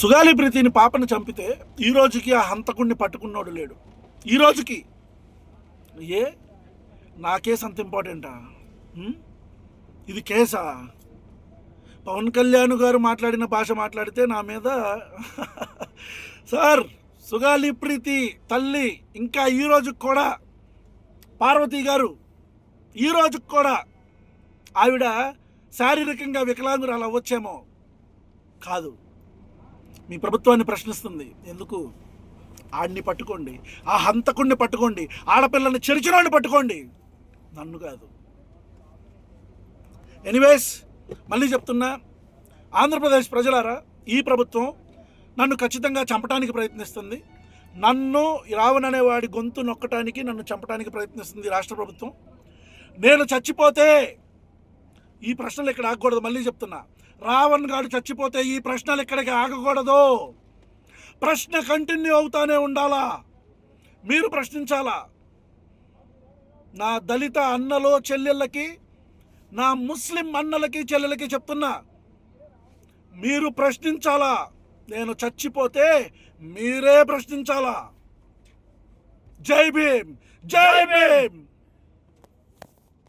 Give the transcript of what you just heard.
సుగాలి ప్రీతిని పాపను చంపితే ఈ రోజుకి ఆ హంతకుడిని పట్టుకున్నోడు లేడు. ఈ రోజుకి ఏ నా కేసు అంత ఇంపార్టెంటా? ఇది కేసా? పవన్ కళ్యాణ్ గారు మాట్లాడిన భాష మాట్లాడితే నా మీద సార్, సుగాలి ప్రీతి తల్లి ఇంకా ఈ రోజుకి కూడా, పార్వతి గారు ఈ రోజుకి కూడా ఆవిడ శారీరకంగా వికలాంగురాలు అవ్వచ్చేమో, కాదు. మీ ప్రభుత్వాన్ని ప్రశ్నిస్తుంది. ఎందుకు? ఆడిని పట్టుకోండి, ఆ హంతకుడిని పట్టుకోండి, ఆడపిల్లని చెరిచినోడిని పట్టుకోండి, నన్ను కాదు. ఎనీవేస్, మళ్ళీ చెప్తున్నా, ఆంధ్రప్రదేశ్ ప్రజలారా, ఈ ప్రభుత్వం నన్ను ఖచ్చితంగా చంపడానికి ప్రయత్నిస్తుంది. నన్ను రావణ్ అనేవాడి గొంతు నొక్కటానికి, నన్ను చంపడానికి ప్రయత్నిస్తుంది రాష్ట్ర ప్రభుత్వం. నేను చచ్చిపోతే ఈ ప్రశ్నలు ఇక్కడ ఆగకూడదు. మళ్ళీ చెప్తున్నా, రావణ్ గారు చచ్చిపోతే ఈ ప్రశ్నలు ఇక్కడికి ఆగకూడదు. ప్రశ్న కంటిన్యూ అవుతానే ఉండాలా. మీరు ప్రశ్నించాలా. నా దళిత అన్నలో చెల్లెళ్ళకి, నా ముస్లిం అన్నలకి చెల్లెలకి చెప్తున్నా, మీరు ప్రశ్నించాలా. నేను చచ్చిపోతే మీరే ప్రశ్నించాలా. జై భీమ్, జై భీమ్.